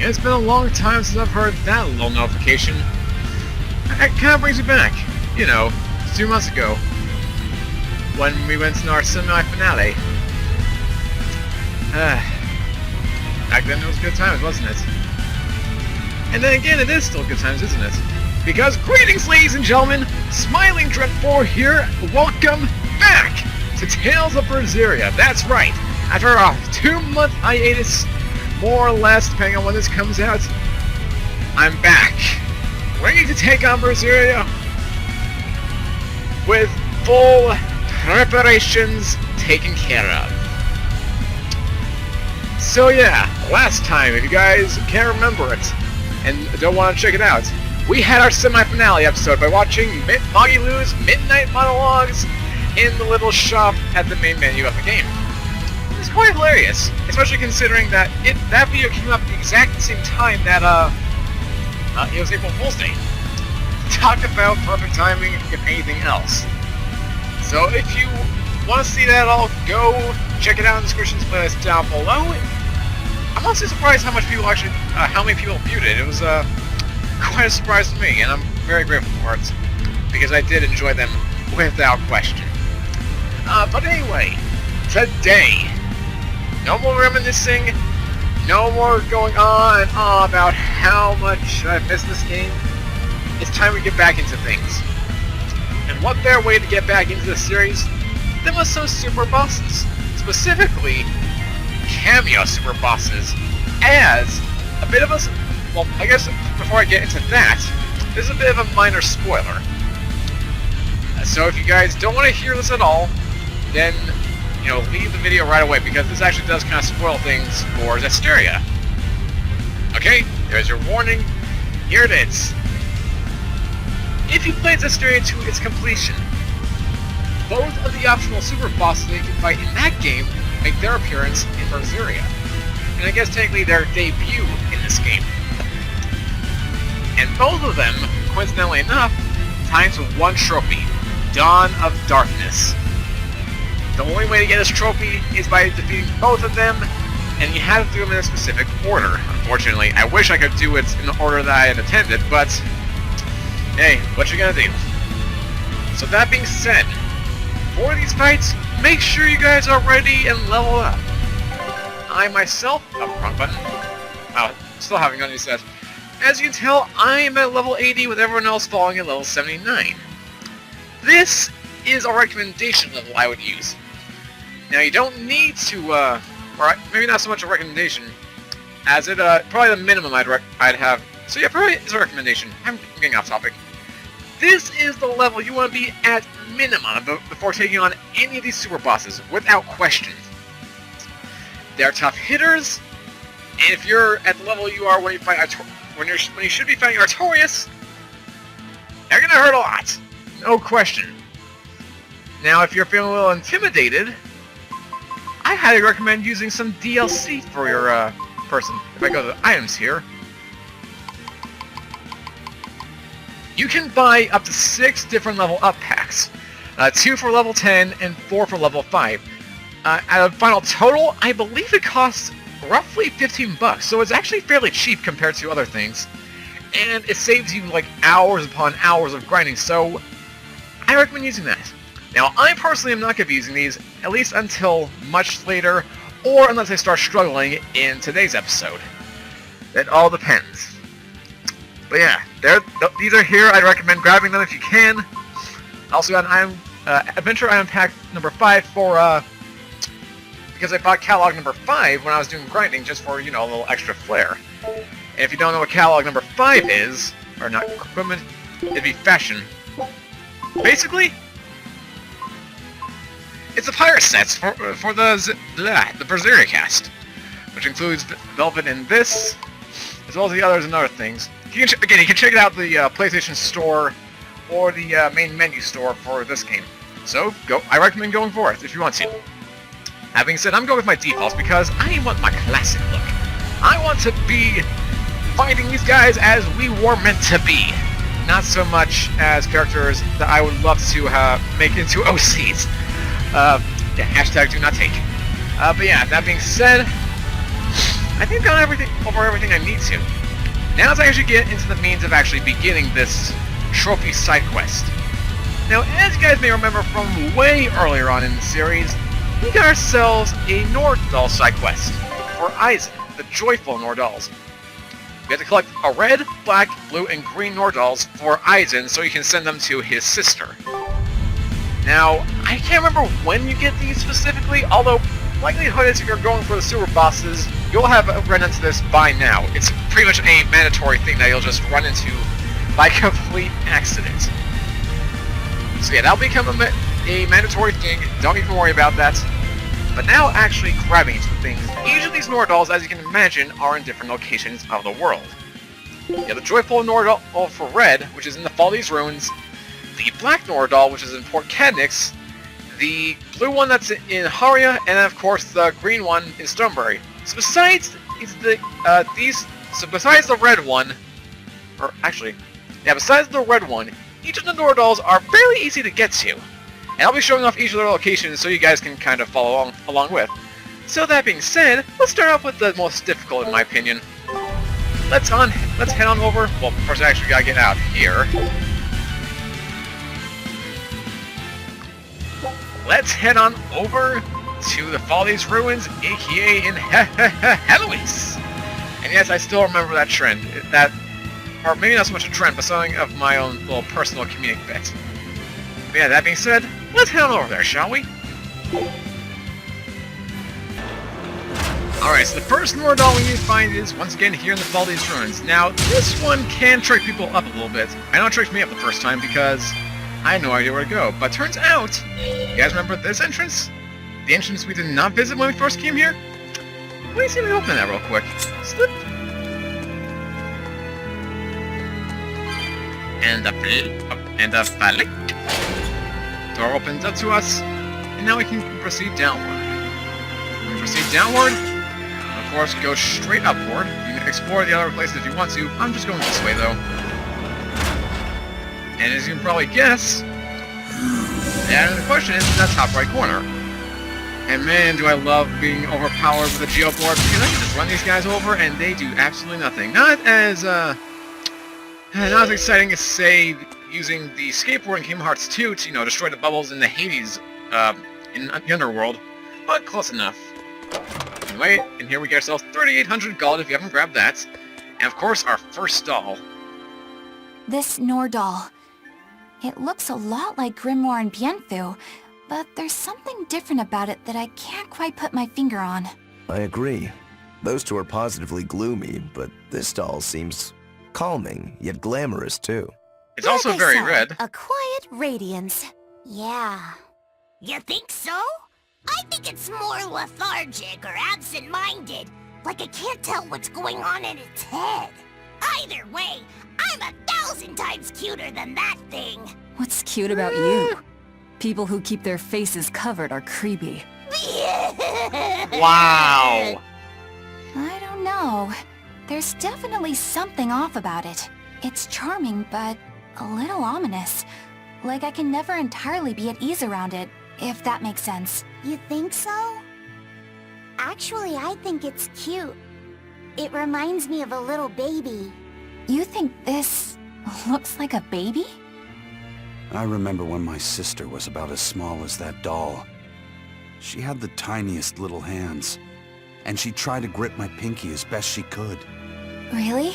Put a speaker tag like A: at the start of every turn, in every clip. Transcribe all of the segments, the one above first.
A: It's been a long time since I've heard that little notification. It kind of brings me back, you know, 2 months ago, when we went to our semi-finale. Back then it was good times, wasn't it? And then again, it is still good times, isn't it? Because greetings, ladies and gentlemen! Smiling Dreadful here, welcome back to Tales of Berseria. That's right! After a 2-month hiatus, more or less, depending on when this comes out, I'm back. Ready to take on Berseria with full preparations taken care of. So yeah, last time, if you guys can't remember it, and don't want to check it out, we had our semi-finale episode by watching Magilu's midnight monologues in the little shop at the main menu of the game. It was quite hilarious, especially considering that that video came up at the exact same time that it was April Fool's Day. Talk about perfect timing, if anything else. So if you want to see that all, go check it out in the description playlist down below. I'm honestly surprised how many people viewed it. It was quite a surprise to me, and I'm very grateful for it, because I did enjoy them without question. But anyway, today, no more reminiscing, no more going on and on about how much I missed this game. It's time we get back into things. And what better way to get back into the series than with some super bosses, specifically cameo super bosses, as a bit of a... Well, I guess before I get into that, this is a bit of a minor spoiler. So if you guys don't want to hear this at all, then, you know, leave the video right away, because this actually does kind of spoil things for Zestiria. Okay, there's your warning. Here it is. If you played Zestiria to its completion, both of the optional super bosses that you can fight in that game make their appearance in Berseria. And I guess technically their debut in this game. And both of them, coincidentally enough, tie into one trophy, Dawn of Darkness. The only way to get this trophy is by defeating both of them, and you have to do them in a specific order. Unfortunately, I wish I could do it in the order that I had intended, but hey, what you gonna do? So that being said, for these fights, make sure you guys are ready and level up. I myself, wrong button. Oh, still haven't got any set. As you can tell, I am at level 80 with everyone else falling at level 79. This is a recommendation level I would use. Now you don't need to, or maybe not so much a recommendation, as it, probably the minimum I'd have. So yeah, probably it's a recommendation. I'm getting off topic. This is the level you want to be at minimum before taking on any of these super bosses, without question. They're tough hitters, and if you're at the level you are when you fight when you should be fighting Artorias, they're gonna hurt a lot, no question. Now, if you're feeling a little intimidated, I highly recommend using some DLC for your person. If I go to the items here, you can buy up to 6 different level up packs. 2 for level 10 and 4 for level 5. At a final total, I believe it costs roughly $15, so it's actually fairly cheap compared to other things. And it saves you like hours upon hours of grinding, so I recommend using that. Now, I personally am not going to be using these, at least until much later, or unless I start struggling in today's episode. It all depends. But yeah, these are here. I'd recommend grabbing them if you can. Also got an Adventure Item Pack number 5 for, because I bought Catalog number 5 when I was doing grinding, just for, you know, a little extra flair. And if you don't know what Catalog number 5 is, or not equipment, it'd be fashion. Basically, it's the pirate sets for the Berseria cast, which includes Velvet and this, as well as the others and other things. You can check it out the PlayStation Store or the main menu store for this game. So I recommend going for it if you want to. That being said, I'm going with my defaults because I want my classic look. I want to be fighting these guys as we were meant to be, not so much as characters that I would love to make into OCs. Yeah, hashtag do not take. But yeah, that being said, I think I've gone over everything I need to. Now let's actually get into the means of actually beginning this trophy side quest. Now, as you guys may remember from way earlier on in the series, we got ourselves a Nordahl side quest for Eisen, the joyful Nordahls. We have to collect a red, black, blue, and green Nordahls for Eisen so you can send them to his sister. Now, I can't remember when you get these specifically, although likelihood is if you're going for the sewer bosses, you'll have run into this by now. It's pretty much a mandatory thing that you'll just run into by complete accident. So yeah, that'll become a mandatory thing, don't even worry about that. But now actually grabbing some things. Each of these Nordahls, as you can imagine, are in different locations of the world. You have the Joyful Nordahl for Red, which is in the Follies Ruins, the Black Nordahl, which is in Port Cadnix, the blue one that's in Haria, and then of course the green one in Stonebury. So besides besides the red one, or actually, yeah, besides the red one, each of the Nordahls are fairly easy to get to. And I'll be showing off each of their locations so you guys can kind of follow along with. So that being said, let's start off with the most difficult in my opinion. Let's head on over. Well, first I actually gotta get out here. Let's head on over to the Follies Ruins, aka in Heloise. And yes, I still remember that trend. Or maybe not so much a trend, but something of my own little personal comedic bit. But yeah, that being said, let's head on over there, shall we? Alright, so the first Nordahl we need to find is, once again, here in the Follies Ruins. Now, this one can trick people up a little bit. I know it tricked me up the first time because I had no idea where to go. But turns out, you guys remember this entrance? The entrance we did not visit when we first came here? Let me see if we open that real quick. Slip. And a phallic. Door opens up to us, and now we can proceed downward. We proceed downward, and of course go straight upward. You can explore the other places if you want to. I'm just going this way though. And as you can probably guess, the question is in that top right corner. And man, do I love being overpowered with a geoboard, because I can just run these guys over and they do absolutely nothing. Not as exciting as, say, using the skateboard in Kingdom Hearts 2 to, destroy the bubbles in the Hades, in the Underworld, but close enough. Anyway, and here we get ourselves 3,800 gold if you haven't grabbed that. And of course, our first stall.
B: This Nordahl. It looks a lot like Grimoire and Bienfu, but there's something different about it that I can't quite put my finger on.
C: I agree. Those two are positively gloomy, but this doll seems calming, yet glamorous too.
A: It's also very red.
B: A quiet radiance.
D: Yeah. You think so? I think it's more lethargic or absent-minded, like it can't tell what's going on in its head. Either way, I'm 1,000 times cuter than that thing.
E: What's cute about you? People who keep their faces covered are creepy.
A: Wow!
B: I don't know. There's definitely something off about it. It's charming, but a little ominous. Like I can never entirely be at ease around it, if that makes sense.
D: You think so? Actually, I think it's cute. It reminds me of a little baby.
B: You think this looks like a baby?
F: I remember when my sister was about as small as that doll. She had the tiniest little hands, and she tried to grip my pinky as best she could.
B: Really?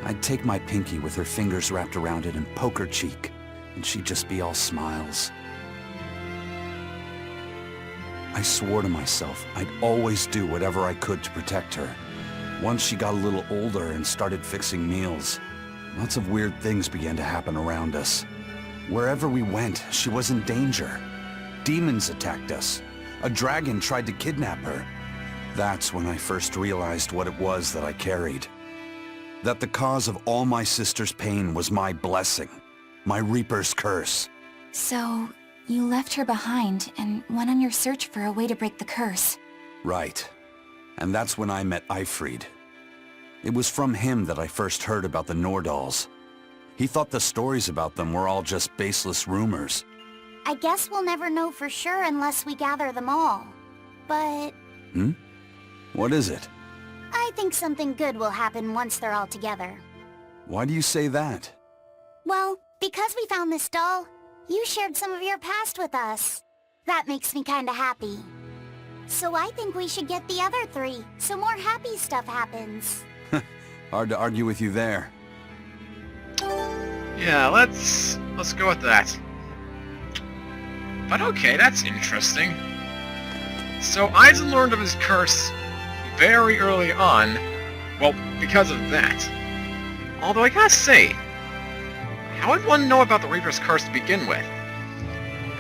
F: I'd take my pinky with her fingers wrapped around it and poke her cheek, and she'd just be all smiles. I swore to myself I'd always do whatever I could to protect her. Once she got a little older and started fixing meals, lots of weird things began to happen around us. Wherever we went, she was in danger. Demons attacked us. A dragon tried to kidnap her. That's when I first realized what it was that I carried. That the cause of all my sister's pain was my blessing, my Reaper's curse.
B: So, you left her behind and went on your search for a way to break the curse.
F: Right. And that's when I met Eifried. It was from him that I first heard about the Nordahls. He thought the stories about them were all just baseless rumors.
D: I guess we'll never know for sure unless we gather them all. But...
F: What is it?
D: I think something good will happen once they're all together.
F: Why do you say that?
D: Well, because we found this doll, you shared some of your past with us. That makes me kinda happy. So I think we should get the other three, so more happy stuff happens.
F: Hard to argue with you there.
A: Yeah, let's go with that. But okay, that's interesting. So Eisen learned of his curse very early on, well, because of that. Although I gotta say, how would one know about the Reaper's curse to begin with?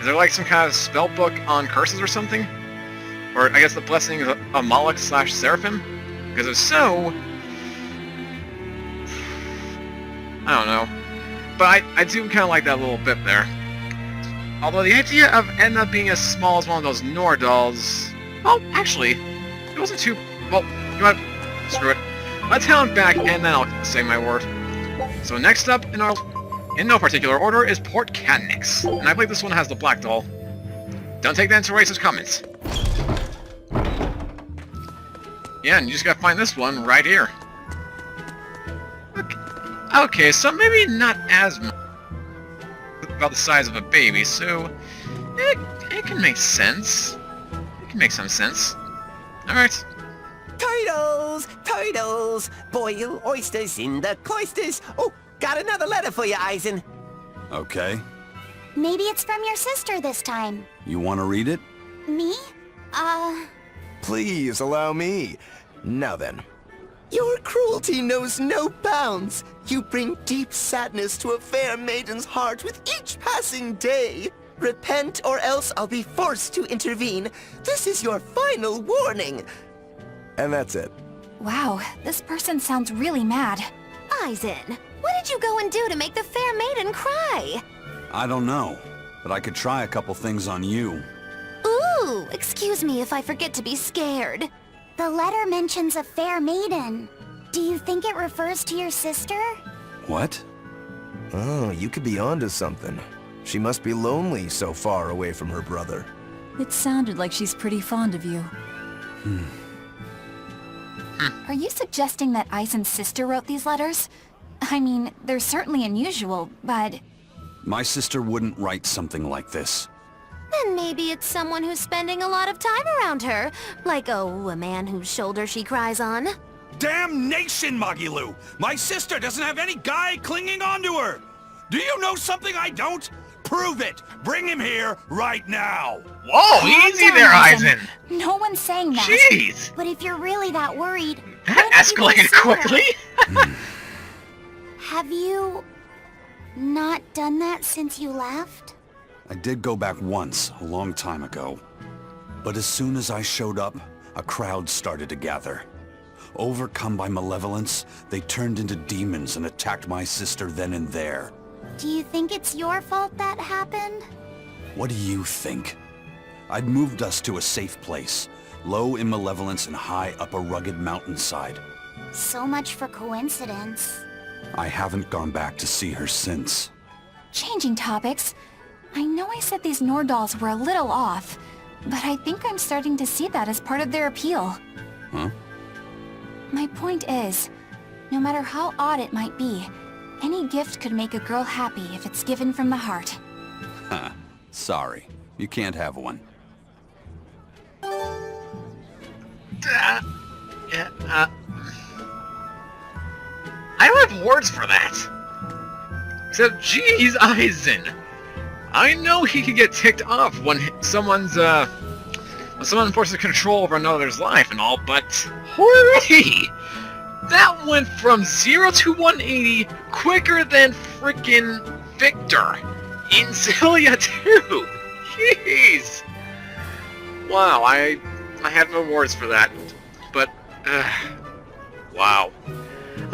A: Is there like some kind of spell book on curses or something? Or I guess the blessing of Malak / Seraphim? Because if so, I don't know. But I do kind of like that little bit there. Although the idea of Edna being as small as one of those Nor dolls... Well, actually, it wasn't too... Well, you know what? Screw it. Let's head on back and then I'll say my word. So next up, in no particular order, is Port Catnix. And I believe this one has the black doll. Don't take that into racist comments. Yeah, and you just gotta find this one right here. Okay, so maybe not as much about the size of a baby, so it can make sense. It can make some sense. Alright.
G: Turtles! Turtles! Boil oysters in the cloisters! Oh, got another letter for you, Eisen.
F: Okay.
D: Maybe it's from your sister this time.
F: You want to read it?
D: Me?
C: Please allow me. Now then.
G: Your cruelty knows no bounds. You bring deep sadness to a fair maiden's heart with each passing day. Repent or else I'll be forced to intervene. This is your final warning.
C: And that's it.
B: Wow, this person sounds really mad.
H: Eisen, what did you go and do to make the fair maiden cry?
F: I don't know, but I could try a couple things on you.
H: Ooh, excuse me if I forget to be scared.
D: The letter mentions a fair maiden. Do you think it refers to your sister?
F: What?
C: Oh, you could be onto something. She must be lonely so far away from her brother.
E: It sounded like she's pretty fond of you.
B: Are you suggesting that Eisen's sister wrote these letters? I mean, they're certainly unusual, but...
F: My sister wouldn't write something like this.
H: Then maybe it's someone who's spending a lot of time around her. Like, oh, a man whose shoulder she cries on.
F: Damnation, Magilu! My sister doesn't have any guy clinging onto her! Do you know something I don't? Prove it! Bring him here right now!
A: Whoa,
B: Calm
A: easy
B: down,
A: there, Eisen!
B: No one's saying that.
A: Jeez!
D: But if you're really that worried,
A: That
D: why don't you go
A: escalated
D: see her?
A: quickly!
D: Have you not done that since you left?
F: I did go back once, a long time ago. But as soon as I showed up, a crowd started to gather. Overcome by malevolence, they turned into demons and attacked my sister then and there.
D: Do you think it's your fault that happened?
F: What do you think? I'd moved us to a safe place, low in malevolence and high up a rugged mountainside.
D: So much for coincidence.
F: I haven't gone back to see her since.
B: Changing topics. I know I said these Nor dolls were a little off, but I think I'm starting to see that as part of their appeal.
F: Huh?
B: My point is, no matter how odd it might be, any gift could make a girl happy if it's given from the heart.
F: Ha. Sorry. You can't have one.
A: I don't have words for that. Except, geez, Eisen. I know he can get ticked off when someone forces control over another's life and all, but hooray! That went from 0 to 180 quicker than frickin' Victor in Celia 2. Jeez. Wow, I have no words for that, but wow.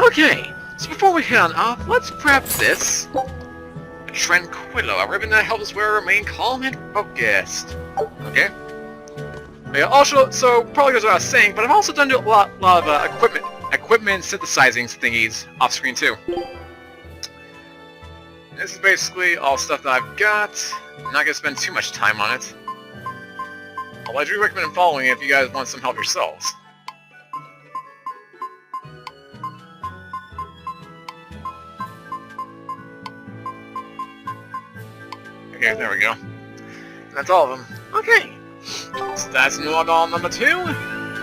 A: Okay, so before we head on off, let's grab this. A Tranquillo, a ribbon that helps us remain calm and focused. Okay. Yeah, also, so probably goes without saying, but I've also done a lot of equipment synthesizing thingies off screen too. This is basically all stuff that I've got. I'm not gonna spend too much time on it. Although I do recommend following it if you guys want some help yourselves. Okay, there we go. That's all of them. Okay. So that's Nordal number 2.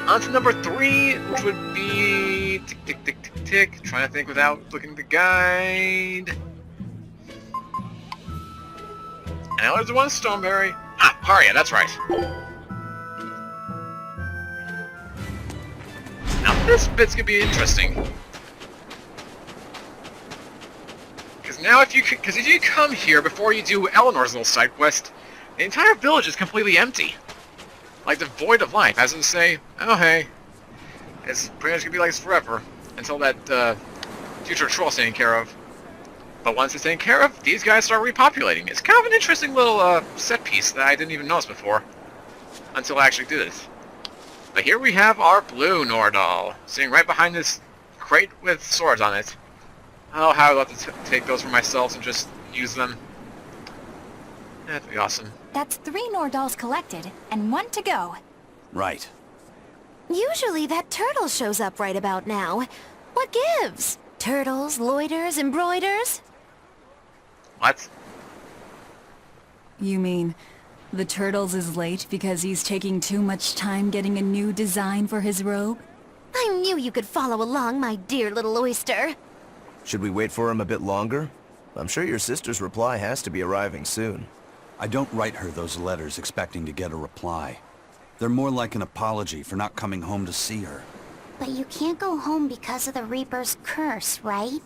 A: On to number 3, which would be... Tick, tick, tick, tick, tick. Trying to think without looking at the guide. Now there's the one Stoneberry. Ah, Paria, that's right. Now this bit's gonna be interesting. Because now if you come here before you do Eleanor's little side quest, the entire village is completely empty. Like devoid of life, as in say, oh hey, it's pretty much gonna be like this forever, until that future troll's taken care of. But once it's taken care of, these guys start repopulating. It's kind of an interesting little set piece that I didn't even notice before, until I actually did it. But here we have our blue Nordal, sitting right behind this crate with swords on it. Oh, how I'd love to take those for myself and just use them. That'd be awesome.
B: That's 3 Nordals collected, and 1 to go.
F: Right.
H: Usually that turtle shows up right about now. What gives? Turtles, loiters, embroiders?
A: What?
E: You mean, the Turtles is late because he's taking too much time getting a new design for his robe?
H: I knew you could follow along, my dear little oyster.
C: Should we wait for him a bit longer? I'm sure your sister's reply has to be arriving soon.
F: I don't write her those letters expecting to get a reply. They're more like an apology for not coming home to see her.
D: But you can't go home because of the Reaper's curse, right?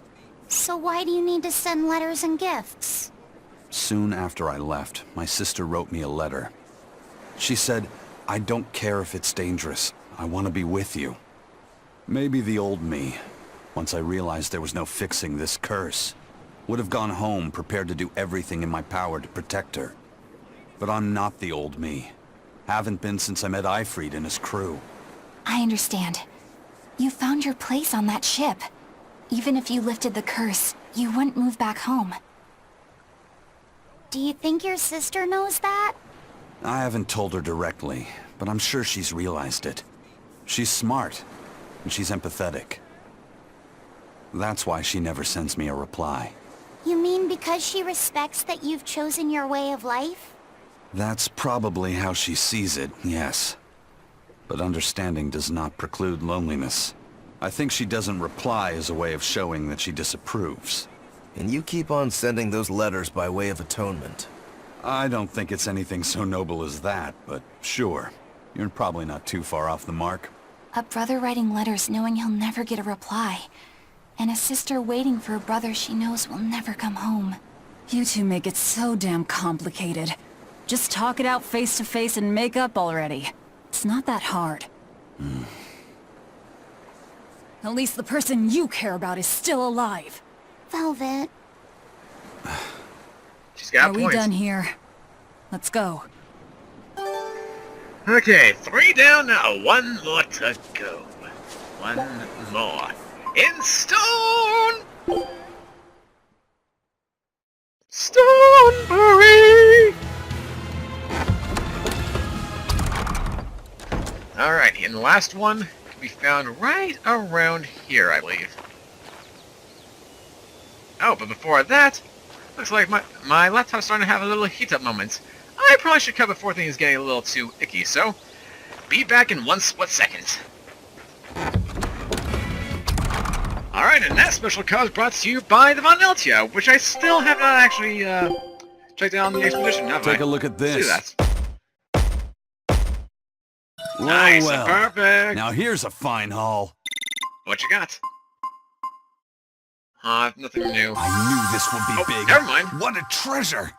D: So why do you need to send letters and gifts?
F: Soon after I left, my sister wrote me a letter. She said, I don't care if it's dangerous. I want to be with you. Maybe the old me, once I realized there was no fixing this curse, would have gone home prepared to do everything in my power to protect her. But I'm not the old me. Haven't been since I met Ifrit and his crew.
B: I understand. You found your place on that ship. Even if you lifted the curse, you wouldn't move back home.
D: Do you think your sister knows that?
F: I haven't told her directly, but I'm sure she's realized it. She's smart, and she's empathetic. That's why she never sends me a reply.
D: You mean because she respects that you've chosen your way of life?
F: That's probably how she sees it, yes. But understanding does not preclude loneliness. I think she doesn't reply as a way of showing that she disapproves.
C: And you keep on sending those letters by way of atonement.
F: I don't think it's anything so noble as that, but sure. You're probably not too far off the mark.
B: A brother writing letters knowing he'll never get a reply. And a sister waiting for a brother she knows will never come home.
E: You two make it so damn complicated. Just talk it out face to face and make up already. It's not that hard. At least the person you care about is still alive.
D: Velvet.
A: She's got
E: Are
A: points.
E: we done here? Let's go.
A: Okay, 3 down now, 1 more to go. 1 more. In stone! Stoneberry! Alright, and the last one can be found right around here, I believe. Oh, but before that, looks like my laptop's starting to have a little heat-up moment. I probably should cut before things get a little too icky, so be back in 1 split second. Alright, and that special cut is brought to you by the Von Eltia, which I still have not actually checked out on the expedition, have I?
F: Take a look at
A: Let's
F: this.
A: do that.
F: Well,
A: Nice,
F: well.
A: perfect.
F: Now here's a fine haul.
A: What you got? Nothing new.
F: I knew this would be big.
A: Never mind.
F: What a treasure!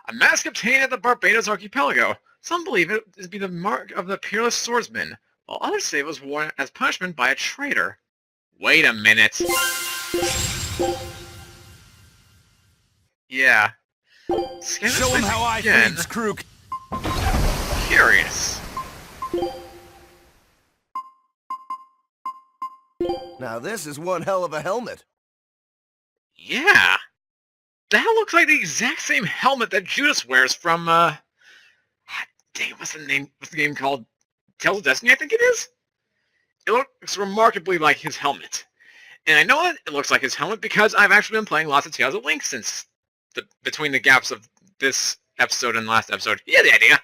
A: A mask obtained at the Barbados archipelago. Some believe it to be the mark of the peerless swordsman, while others say it was worn as punishment by a traitor. Wait a minute. Yeah. Scan
F: Show
A: this
F: him
A: place
F: how I
A: again.
F: feeds crew.
A: Curious.
C: Now this is one hell of a helmet.
A: Yeah. That looks like the exact same helmet that Judas wears from, dang, what's the game called? Tales of Destiny, I think it is? It looks remarkably like his helmet. And I know that it looks like his helmet because I've actually been playing lots of Tales of Link since between the gaps of this episode and last episode. You get the idea.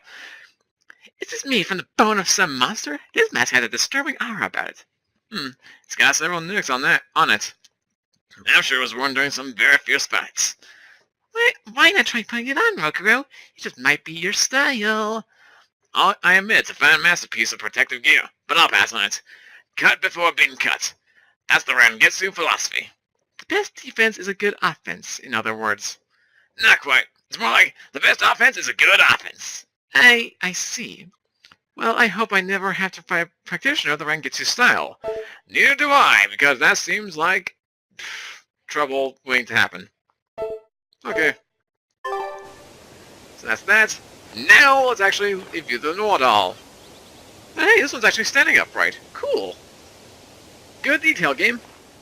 A: Is this meat from the bone of some monster? This mask had a disturbing aura about it. It's got several nukes on it. I'm sure it was worn during some very fierce fights. Why not try putting it on, Rokurou? It just might be your style. I admit it's a fine masterpiece of protective gear, but I'll pass on it. Cut before being cut. That's the Rangetsu philosophy. The best defense is a good offense, in other words. Not quite. It's more like the best offense is a good offense. I see. Well, I hope I never have to fight a practitioner of the Rangetsu style. Neither do I, because that seems like trouble waiting to happen. Okay. So that's that. Now let's actually review the Nordal. Hey, this one's actually standing upright. Cool. Good detail, game.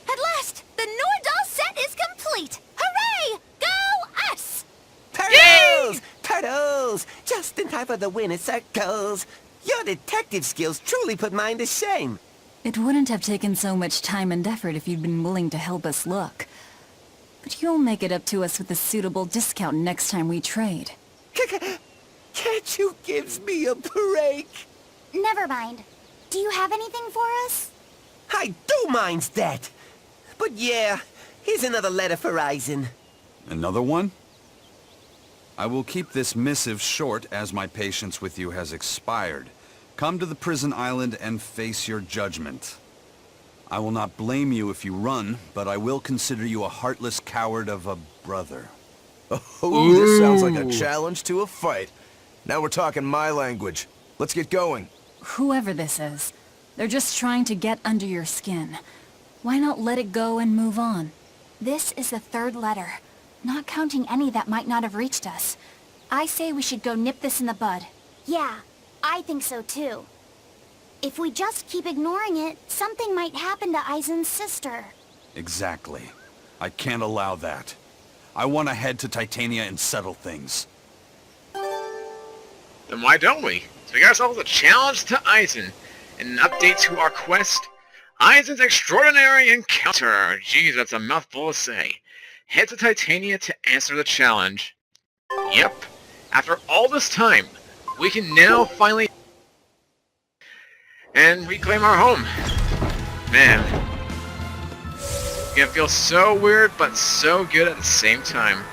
H: At last, the Nordal set is complete! Hooray! Go us!
G: Turtles! Turtles! Just in time for the winner circles. Your detective skills truly put mine to shame.
E: It wouldn't have taken so much time and effort if you'd been willing to help us look. But you'll make it up to us with a suitable discount next time we trade.
G: Can't you give me a break?
B: Never mind. Do you have anything for us?
G: I do mind that. But yeah, here's another letter for Aizen.
F: Another one? I will keep this missive short as my patience with you has expired. Come to the prison island and face your judgment. I will not blame you if you run, but I will consider you a heartless coward of a brother.
C: Oh, this sounds like a challenge to a fight. Now we're talking my language. Let's get going.
E: Whoever this is, they're just trying to get under your skin. Why not let it go and move on?
B: This is the third letter, not counting any that might not have reached us. I say we should go nip this in the bud.
D: Yeah, I think so too. If we just keep ignoring it, something might happen to Aizen's sister.
F: Exactly. I can't allow that. I want to head to Titania and settle things.
A: Then why don't we? So we got ourselves a challenge to Aizen, and an update to our quest. Aizen's extraordinary encounter. Jeez, that's a mouthful to say. Head to Titania to answer the challenge. Yep. After all this time, we can now finally and reclaim our home. Man. It's gonna feel so weird, but so good at the same time.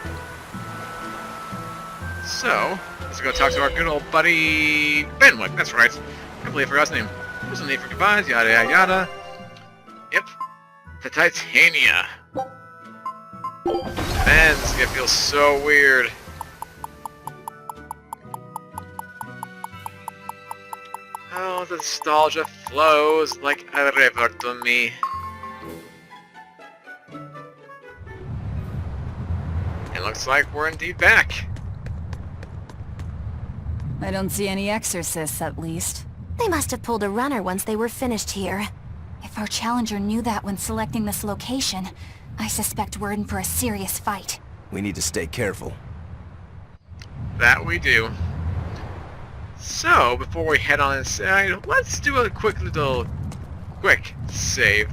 A: So, let's go talk to our good old buddy Benwick. That's right. I completely forgot his name. There's no need for goodbyes, yada yada yada. Yep. To Titania. Man, this is gonna feel so weird. Oh, the nostalgia flows like a river to me. It looks like we're indeed back.
E: I don't see any exorcists, at least.
H: They must have pulled a runner once they were finished here.
B: If our challenger knew that when selecting this location, I suspect we're in for a serious fight.
C: We need to stay careful.
A: That we do. So, before we head on inside, let's do a quick save.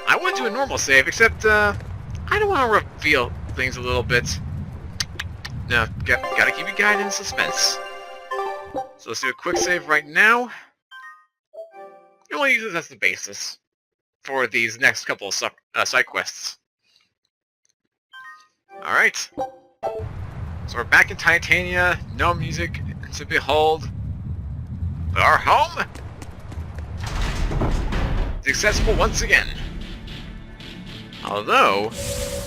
A: I would do a normal save, except, I don't want to reveal things a little bit. No, gotta keep you guys in suspense. So let's do a quick save right now. And we'll use this as the basis for these next couple of side quests. Alright. So we're back in Titania, no music to behold. But our home is accessible once again. Although,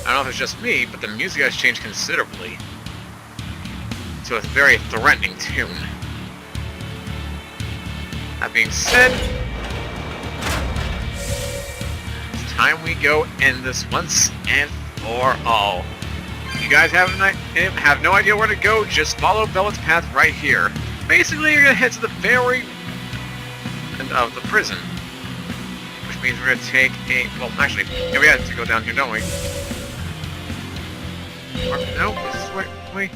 A: I don't know if it's just me, but the music has changed considerably to a very threatening tune. That being said, it's time we go end this once and for all. If you guys have no idea where to go, just follow Bellet's path right here. Basically, you're gonna head to the very end of the prison, which means we're gonna take a actually, yeah, we have to go down here, don't we? Or, no, this is wait.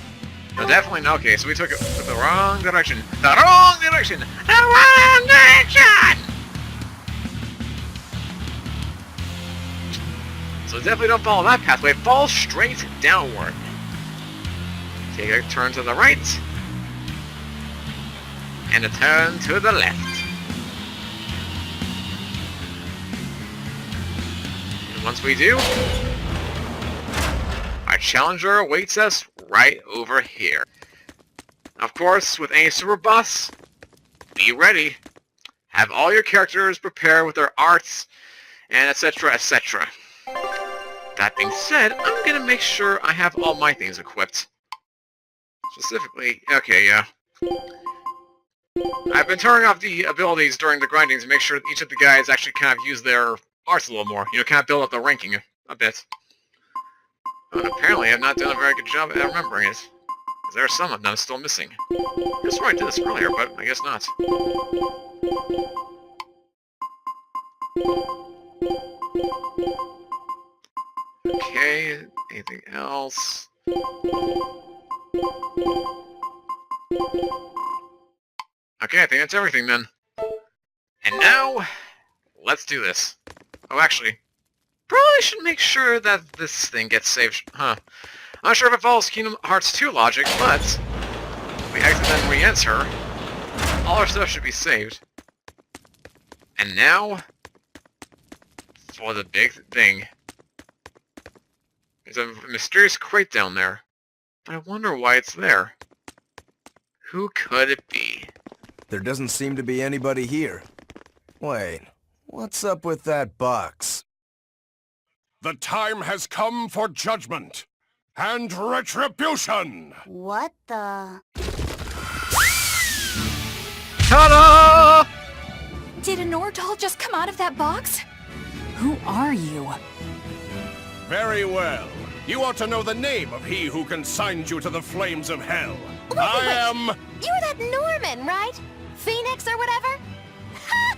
A: No, definitely not. Okay, so we took it the wrong direction. The wrong direction! The wrong direction! So definitely don't follow that pathway. Fall straight downward. take a turn to the right, and a turn to the left. And once we do, our challenger awaits us right over here. Of course, with any super boss, be ready. Have all your characters prepared with their arts, and etc, etc. That being said, I'm gonna make sure I have all my things equipped. Specifically, okay, yeah. I've been turning off the abilities during the grinding to make sure that each of the guys actually kind of use their arts a little more. You know, kind of build up the ranking a bit. But apparently I've not done a very good job at remembering it. Because there are some of them still missing. I swore I did this earlier, but I guess not. Okay, anything else? Okay, I think that's everything then. And now, let's do this. Oh, actually, probably should make sure that this thing gets saved. Huh. I'm not sure if it follows Kingdom Hearts 2 logic, but if we exit and re-enter, all our stuff should be saved. And now, for the big thing. There's a mysterious crate down there, but I wonder why it's there. Who could it be?
C: There doesn't seem to be anybody here. Wait, what's up with that box?
I: The time has come for judgment and retribution!
H: What the...
A: Ta-da!
B: Did a Nordal just come out of that box?
E: Who are you?
I: Very well. You ought to know the name of he who consigned you to the flames of hell.
H: Wait.
I: I am...
H: You're that Norman, right? Phoenix or whatever? Ha!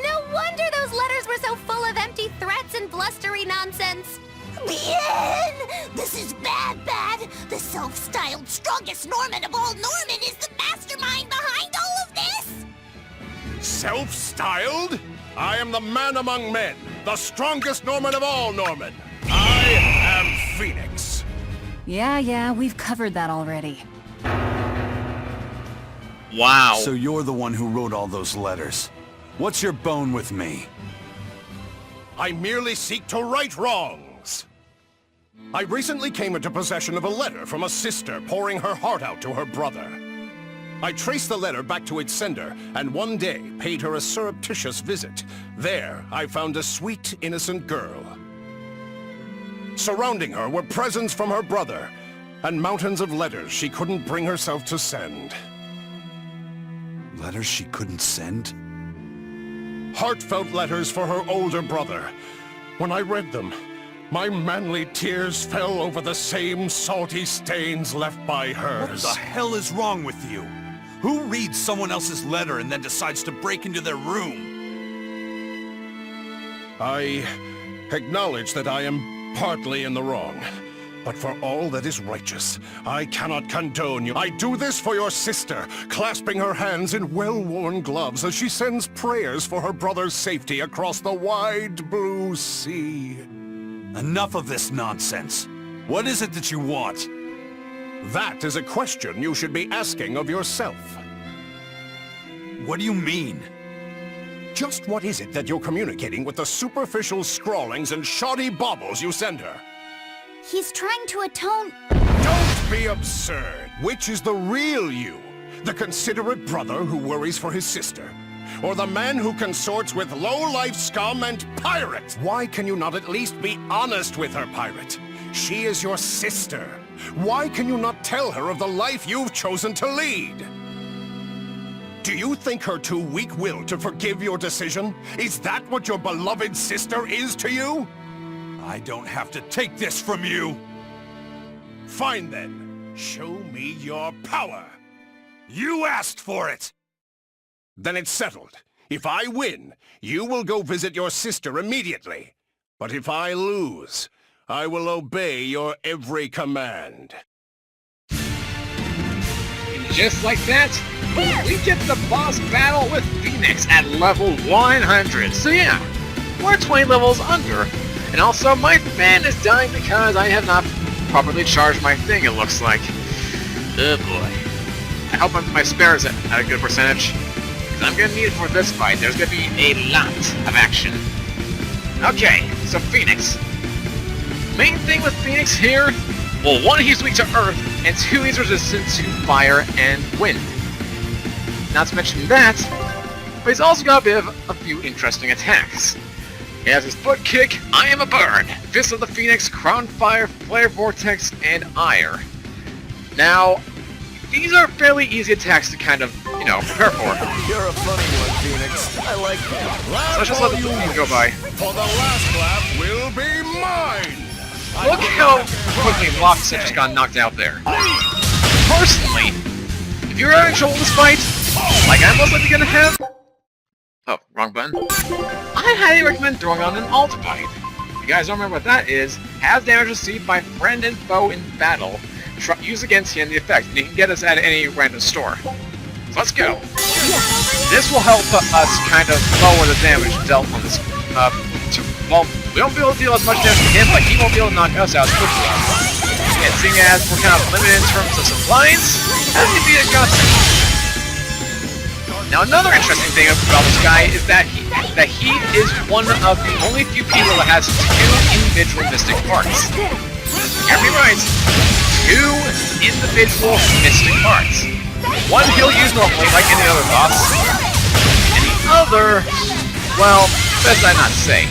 H: No wonder those letters were so full of empty threats and blustery nonsense.
D: Bien! This is bad. The self-styled strongest Norman of all Norman is the mastermind behind all of this!
I: Self-styled? I am the man among men, the strongest Norman of all Norman. I am Phoenix.
E: Yeah, we've covered that already.
A: Wow.
F: So you're the one who wrote all those letters. What's your bone with me?
I: I merely seek to right wrongs. I recently came into possession of a letter from a sister pouring her heart out to her brother. I traced the letter back to its sender, and one day paid her a surreptitious visit. There, I found a sweet, innocent girl. Surrounding her were presents from her brother, and mountains of letters she couldn't bring herself to send.
F: Letters she couldn't send?
I: Heartfelt letters for her older brother. When I read them, my manly tears fell over the same salty stains left by hers.
F: What the hell is wrong with you? Who reads someone else's letter and then decides to break into their room?
I: I acknowledge that I am partly in the wrong. But for all that is righteous, I cannot condone you. I do this for your sister, clasping her hands in well-worn gloves as she sends prayers for her brother's safety across the wide blue sea.
F: Enough of this nonsense. What is it that you want?
I: That is a question you should be asking of yourself.
F: What do you mean?
I: Just what is it that you're communicating with the superficial scrawlings and shoddy baubles you send her?
H: He's trying to atone...
I: Don't be absurd! Which is the real you? The considerate brother who worries for his sister? Or the man who consorts with low-life scum and pirates? Why can you not at least be honest with her, pirate? She is your sister. Why can you not tell her of the life you've chosen to lead? Do you think her too weak-willed to forgive your decision? Is that what your beloved sister is to you?
F: I don't have to take this from you!
I: Fine then. Show me your power.
F: You asked for it!
I: Then it's settled. If I win, you will go visit your sister immediately. But if I lose, I will obey your every command.
A: And just like that, we get the boss battle with Phoenix at level 100. So yeah, we're 20 levels under. And also, my fan is dying because I have not properly charged my thing, it looks like. Oh boy. I hope my spare is at a good percentage, because I'm gonna need it for this fight. There's gonna be a lot of action. Okay, so Phoenix. Main thing with Phoenix here, well, one, he's weak to earth, and two, he's resistant to fire and wind. Not to mention that, but he's also got a few interesting attacks. He has his foot kick, I am a bird, Fist of the Phoenix, Crown Fire, Flare Vortex, and Ire. Now, these are fairly easy attacks to kind of, you know, prepare for.
C: You're a funny one, Phoenix. I like that.
A: So let's just let the thing go by.
I: For the last lap will be mine!
A: Look how quickly Lockset just got knocked out there. Personally, if you're having trouble in this fight, like I'm most likely gonna have... Oh, wrong button. I highly recommend throwing on an alt fight. If you guys don't remember what that is, have damage received by friend and foe in battle. Use against him the effect, and you can get us at any random store. So let's go. This will help us kind of lower the damage dealt on this. Well, we won't be able to deal as much damage to him, but he won't be able to knock us out as quickly. And seeing as we're kind of limited in terms of supplies, that's gonna be a godsend. Now another interesting thing about this guy is that he is one of the only few people that has two individual mystic parts. Hear me right. Two individual mystic parts. One he'll use normally, like any other boss, and the other, well, best I not say.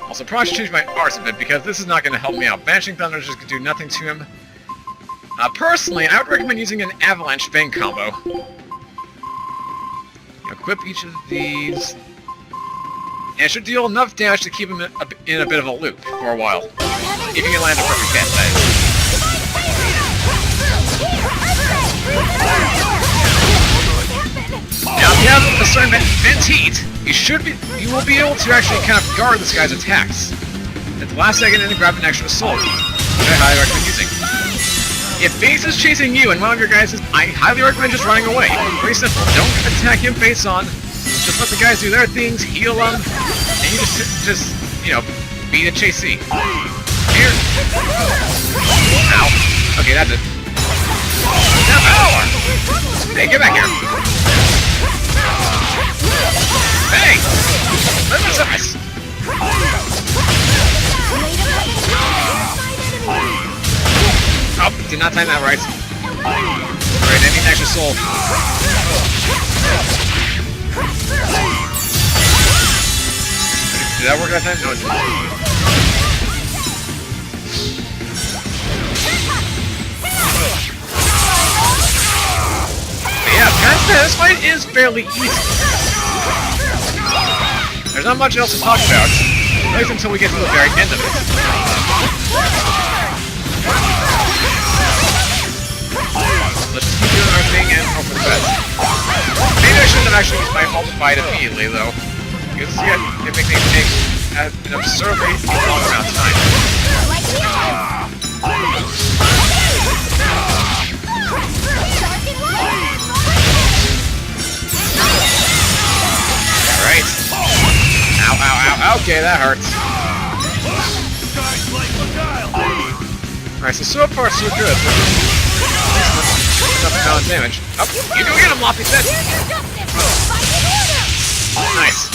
A: Also, probably should change my arts a bit, because this is not going to help me out. Banishing Thunder is just going to do nothing to him. Personally, I would recommend using an Avalanche Fang combo. Equip each of these. And it should deal enough damage to keep him in a bit of a loop for a while. If you can land a perfect hit, that is. Now, if you have a certain vent heat, you will be able to actually kind of guard this guy's attacks. At the last second, and grab an extra soul, which I highly recommend using. If Phoenix is chasing you and one of your guys is, I highly recommend just running away. Pretty simple. Don't attack him face on. Just let the guys do their things, heal them, and you just you know, be the chasee. Here. Ow. Okay, that's it. Now, power! Hey, get back here. Hey! Let me size. Oh, did not time that right. Alright, I need an extra soul. Did that work that time? No, it didn't. But yeah, this fight is fairly easy. There's not much else to talk about, at least until we get to the very end of it. Let's just keep doing our thing and hope for the best. Maybe I shouldn't have actually used my ult fight immediately, though. Because it makes me take an absurdly long amount of time. Alright. Ow, ow, ow. Okay, that hurts. Alright, so far so good. Enough amount of damage. Oh, you do get him, Loppy said! Nice.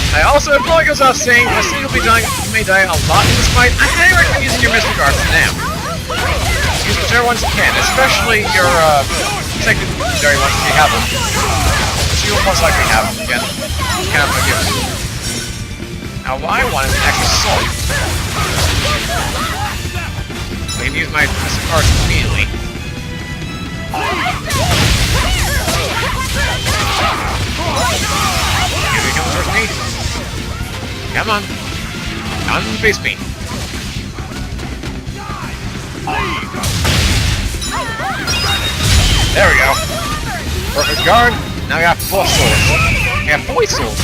A: I also, it probably goes without saying, I see you'll be dying, you may die a lot in this fight. I highly recommend using your Mystic Arts now. Use whichever ones you can, especially your, secondary ones if you have them. So you will most likely have them again. Kind of a given. Now, what I want is an extra soul. I can use my Mystic Arts immediately. Here he comes towards me. Come on. Unface me. There we go. Perfect guard. Now we got 4 souls. We have 4 souls.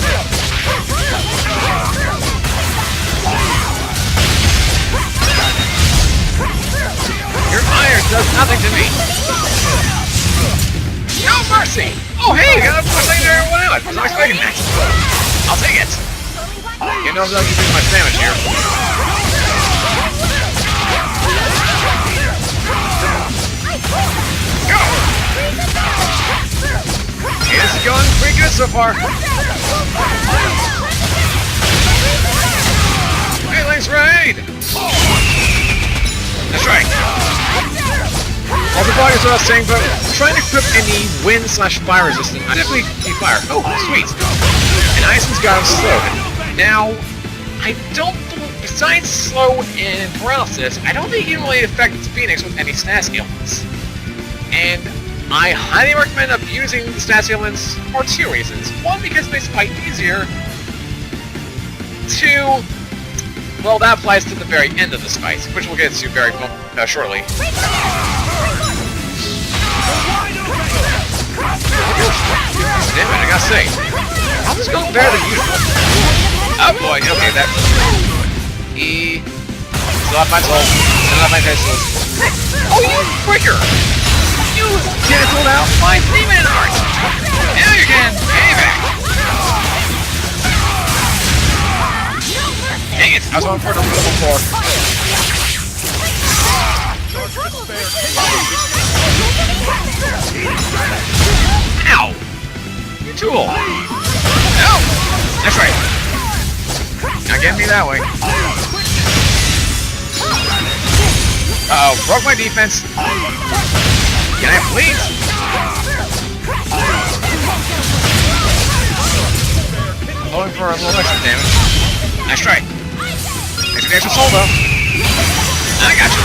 A: Your iron does nothing to me. No mercy! Oh hey, got a secondary one out. I was not expecting that. I'll take it. You know I'm not using much damage here. It's going pretty good so far. Hey, Link's raid! That's right. All the bodies what I was saying, but trying to equip any wind/fire resistant. I definitely need fire. Oh, sweet. And Iceman's got him slowed. Now, I don't, besides slow and paralysis, I don't think he can really affect Phoenix with any stats ailments. And I highly recommend abusing the stats ailments for two reasons. One, because it makes the fight easier. Two, well, that applies to the very end of this fight, which we'll get to very shortly. Damn it, I gotta say, how's this going better than usual? Oh boy, okay, that... Still have my soul. Still have my pesos. Oh, you freaker! You canceled out my demon art! Now you can pay back! Dang it, I was on for number 4. Ow! You tool! No! That's right. Now get me that way. Uh-oh, broke my defense. Can I please? I'm going for a little extra damage. Nice try. Thanks for the extra soul though. I got you.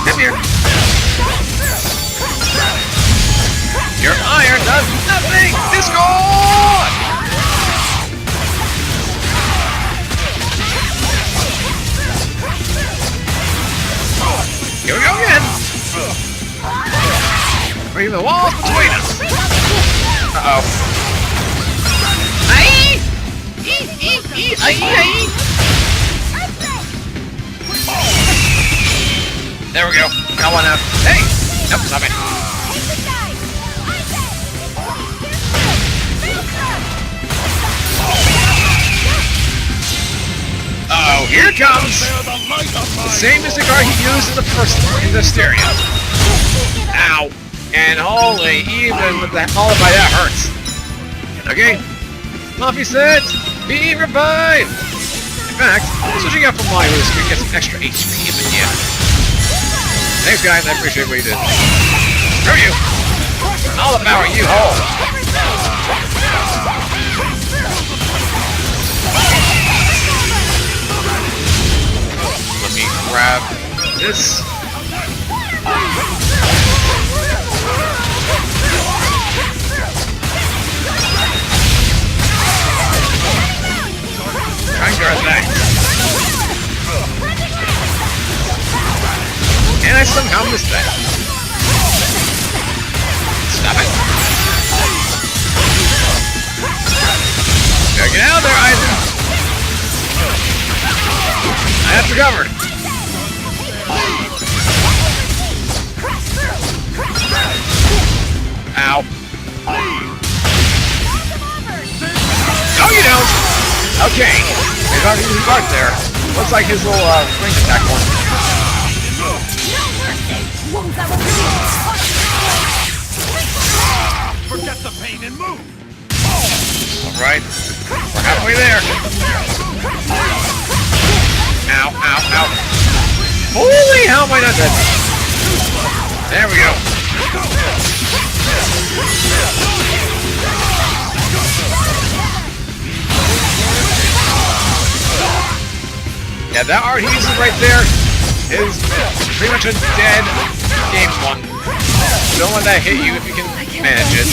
A: Come here. Your iron does nothing! Discord! Here we go again! Bring the walls between us! Uh-oh. Aye! Aye! There we go. Got one out. Hey! Nope, stop it. Uh-oh, here it comes! The same mystic art he used in the first in Zestiria. Ow! And holy, even with that followed by that hurts. Okay. Coffee set! Be revived! In fact, switching out from my loose can get some extra HP in the end. Thanks guys, I appreciate what you did. Screw you! All the power you hold! Let me grab this. Try and grab that. And I somehow missed that. Stop it. Gotta get out of there, Eisen. I have to cover. Ow. No, you don't. Okay. There's already a guard there. Looks like his little range attack one.
I: Forget the pain and move!
A: Alright. We're halfway there. Ow, ow, ow. Holy hell, am I not dead? There we go. Yeah, that art he uses right there is pretty much a dead game one. Don't let that hit you if you can manage it.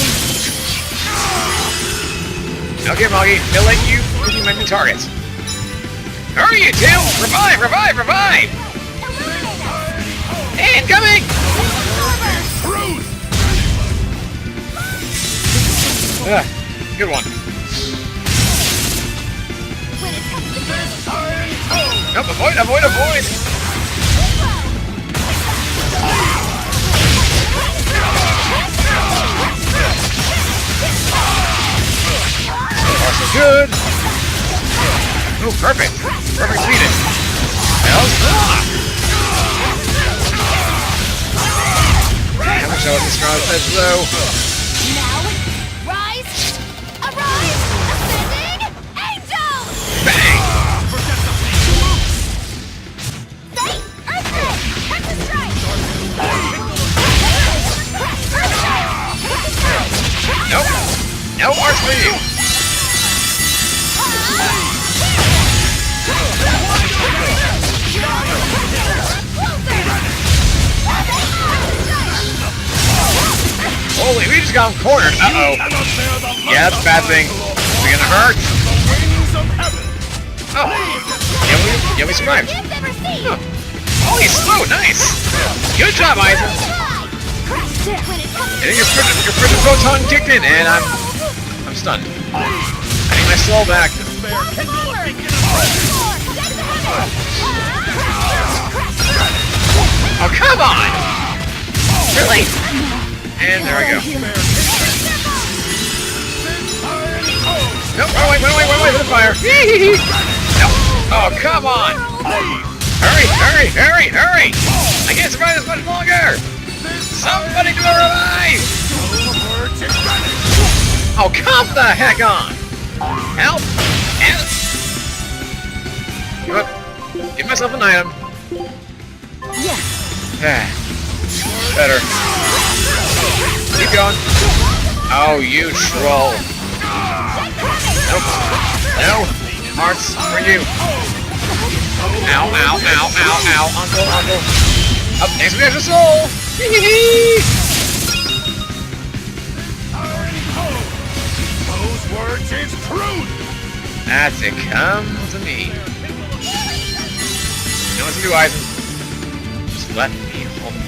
A: Okay, Moggy, he'll let you give you many targets. Hurry, you two! Revive, revive, revive! Incoming! Good one. Nope, avoid, avoid, avoid! So far, so good. Oh, perfect. Perfect Phoenix. I wish I wasn't strong as though.
D: Now,
A: just got him cornered. Uh-oh. Yeah, that's a bad thing. Is it gonna hurt? Oh. Yeah, we survived. Huh. Oh, he's slow. Nice. Good job, Aizen. And your prison photon kicked in, and I'm stunned. I need my soul back. Oh, come on! Really? And there we go. Nope, wait for the fire. No. Oh, come on! Hurry! I can't survive this much longer! Somebody do a revive! Oh, come the heck on! Help! Give myself an item. Yeah. Better. Keep going. Oh, you troll. Nope. No. Hearts for you. Ow. Uncle. Up next we have the soul.
I: Those words is truth.
A: That's it. Come to me. You know what to do, Aizen. Just let me hold on.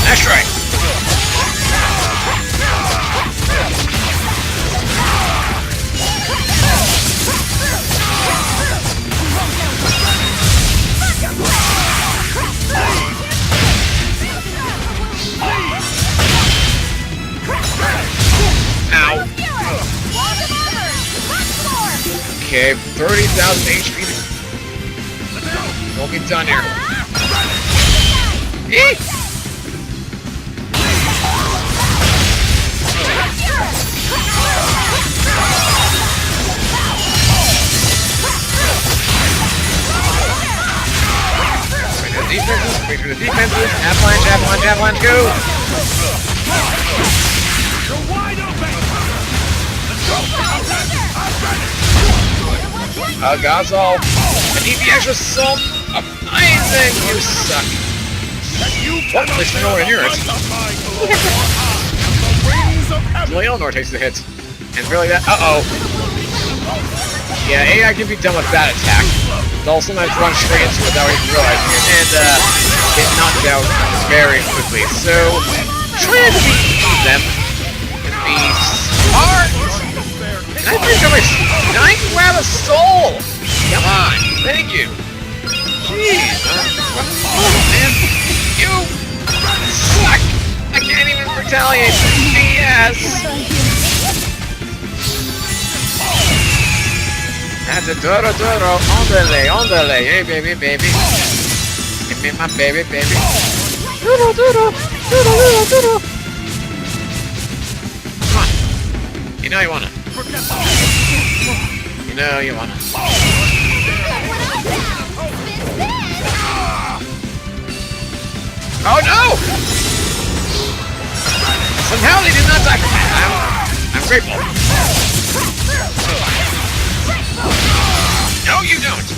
A: Nice try. Ow. Okay, 30,000 HP. Won't be done here. Eek! Wait for the defenses. Avalanche, go! Gazal. I need the extra soul. Amazing! You suck. Well, at least we're nowhere near it. Leonor takes the hit. And really that. Uh-oh. Yeah, AI can be done with that attack. They'll sometimes run straight into it without even realizing it. And, get knocked out very quickly. So, try to beat them. And be smart. And I can grab a soul! Come on! Thank you! Jeez! Oh, man! You suck! I can't even retaliate! BS! That's a Doro! Ondele! Hey, baby! Give me my baby! Duro! Come on! You know you wanna. You know you wanna. Oh no! Somehow they did not die from that. I'm grateful. No, you don't.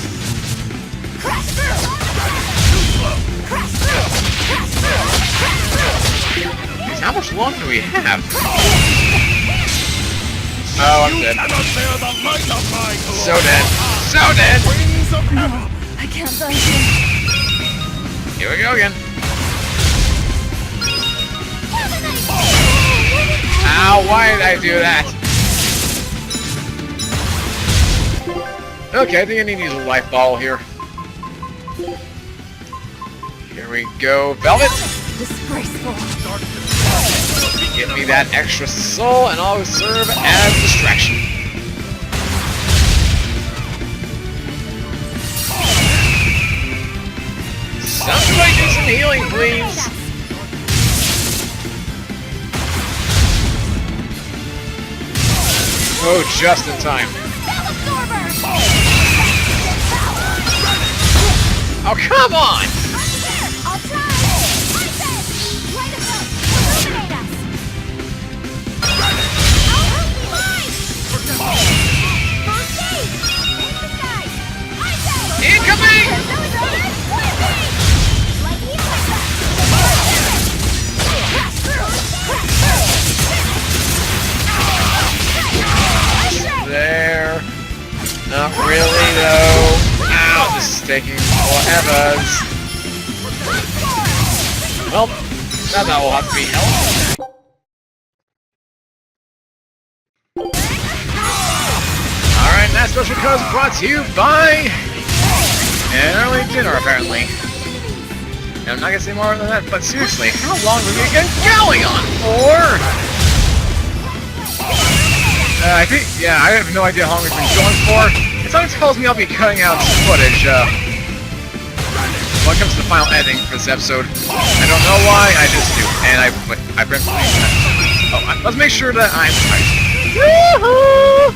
A: Jeez, how much longer do we have? Oh, I'm dead. So dead.
E: No, I can't die here.
A: Here we go again. Ow, why did I do that? Okay, I think I need to use a life bottle here. Here we go. Velvet!
E: Disgraceful.
A: Give me that extra soul and I'll serve as distraction. Somebody do some healing, please! Oh, just in time. Oh, come on! Incoming! taking forever. Well, that will have to be held. Alright, and that special cause brought to you by an early dinner, apparently. And I'm not gonna say more than that, but seriously, how long have we been going on for? I think, yeah, I have no idea how long we've been going for. It sometimes tells me I'll be cutting out some footage, when it comes to the final editing for this episode. I don't know why, I just do. And I let's make sure that I'm right. Woohoo!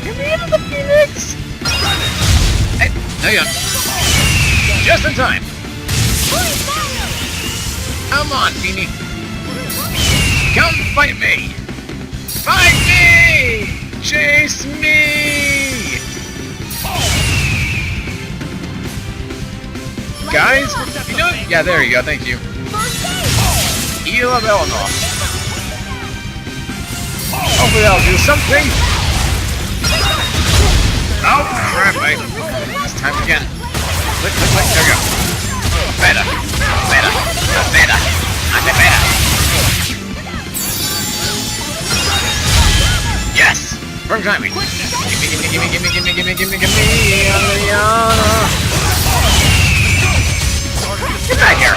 A: Get me into the Phoenix! Hey, no you don't. Just in time. Come on, Feeny. Come fight me! Fight me! Chase me! Guys, you know, yeah, there you go, thank you. Ela Eleanor. Hopefully that'll do something. Oh, crap, mate. It's time again. Click, click, click, there we go. Better, better, better, better. Yes! Firm timing. Gimme, gimme, gimme, gimme, gimme, gimme, gimme, gimme, Aliana. Get back here!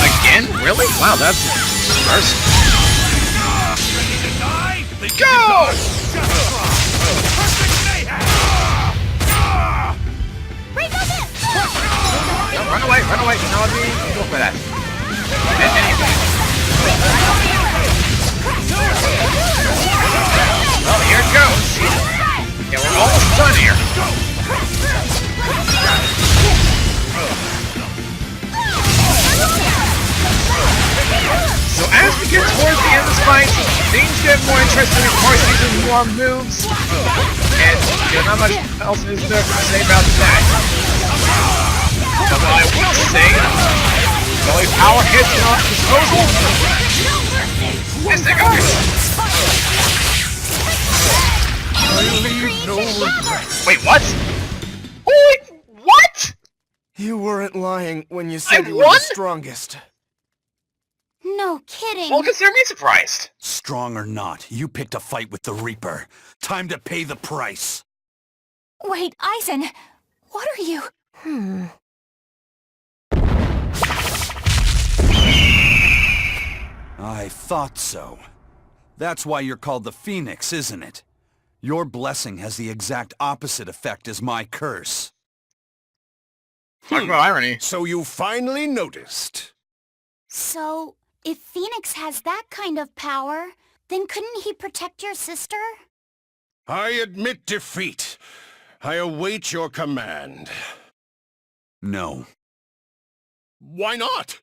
A: Again? Really? Wow, that's worse. Go! No, run away, run away. No, I'll be go for that. Well, here it goes. Yeah, we're almost done here. So as we get towards the end of this fight, things get more interesting, of course, using more moves. And, you know, not much else is there to say about that. But what I will say, the only power hits at our disposal is the guys. Wait, what? Wait, what?
G: You weren't lying when you said
A: I
G: you were
A: won?
G: the strongest.
D: No kidding.
A: Well, consider me surprised.
F: Strong or not, you picked a fight with the Reaper. Time to pay the price.
B: Wait, Eisen, what are you?
F: I thought so. That's why you're called the Phoenix, isn't it? Your blessing has the exact opposite effect as my curse.
A: Talk about irony.
I: So you finally noticed.
D: So, if Phoenix has that kind of power, then couldn't he protect your sister?
I: I admit defeat. I await your command.
F: No.
I: Why not?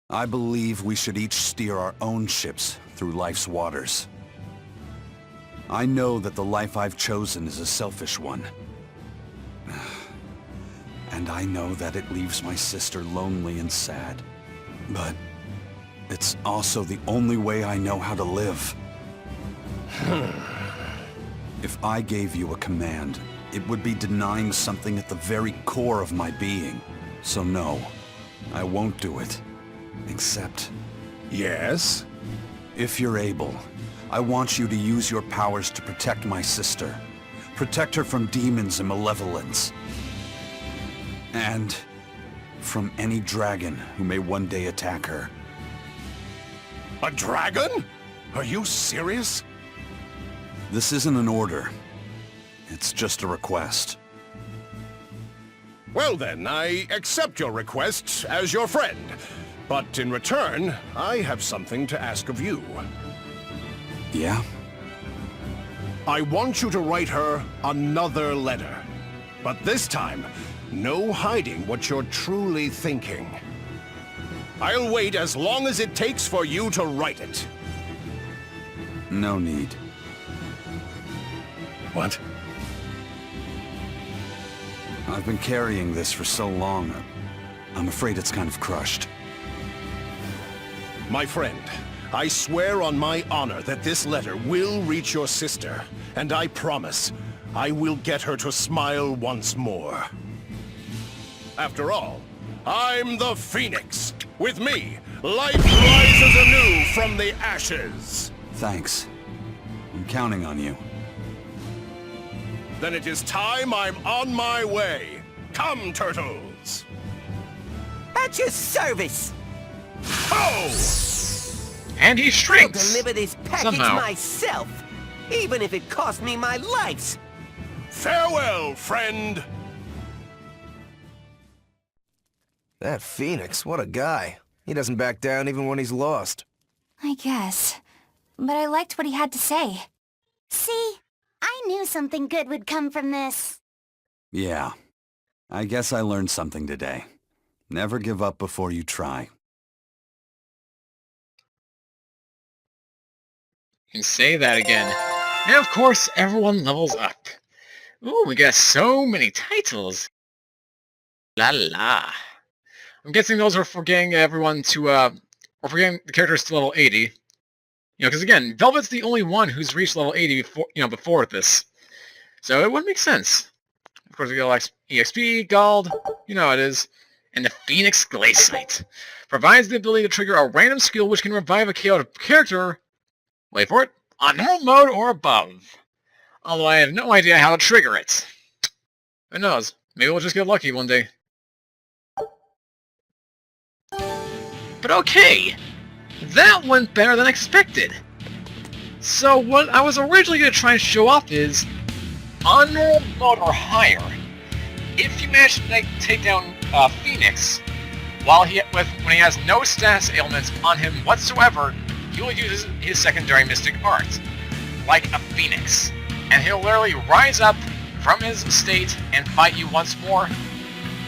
F: I believe we should each steer our own ships through life's waters. I know that the life I've chosen is a selfish one. And I know that it leaves my sister lonely and sad. But it's also the only way I know how to live. If I gave you a command, it would be denying something at the very core of my being. So no, I won't do it. Except...
I: Yes?
F: If you're able, I want you to use your powers to protect my sister. Protect her from demons and malevolence. And from any dragon who may one day attack her.
I: A dragon? Are you serious?
F: This isn't an order. It's just a request.
I: Well then, I accept your request as your friend. But in return, I have something to ask of you.
F: Yeah?
I: I want you to write her another letter. But this time, no hiding what you're truly thinking. I'll wait as long as it takes for you to write it.
F: No need.
I: What?
F: I've been carrying this for so long, I'm afraid it's kind of crushed.
I: My friend, I swear on my honor that this letter will reach your sister, and I promise I will get her to smile once more. After all, I'm the Phoenix. With me, life rises anew from the ashes.
F: Thanks. I'm counting on you.
I: Then it is time I'm on my way. Come, turtles!
G: At your service!
I: Ho!
A: And he
G: I'll
A: shrinks!
G: deliver this package
A: Somehow.
G: myself, even if it costs me my life.
I: Farewell, friend!
C: That Phoenix, what a guy. He doesn't back down even when he's lost.
B: I guess. But I liked what he had to say.
D: See? I knew something good would come from this.
F: Yeah. I guess I learned something today. Never give up before you try.
A: You can say that again. And of course, everyone levels up. Ooh, we got so many titles. La la. I'm guessing those are for getting everyone to, or for getting the characters to level 80. You know, because again, Velvet's the only one who's reached level 80 before, before this. So it would make sense. Of course, we got like EXP, Gold, you know how it is. And the Phoenix Glaciate provides the ability to trigger a random skill which can revive a chaotic character, wait for it, on normal mode or above. Although I have no idea how to trigger it. Who knows? Maybe we'll just get lucky one day. But okay, that went better than expected. So what I was originally going to try and show off is, on normal mode or higher, if you manage to take down Phoenix, when he has no status ailments on him whatsoever, he will use his secondary mystic art, like a phoenix, and he'll literally rise up from his state and fight you once more.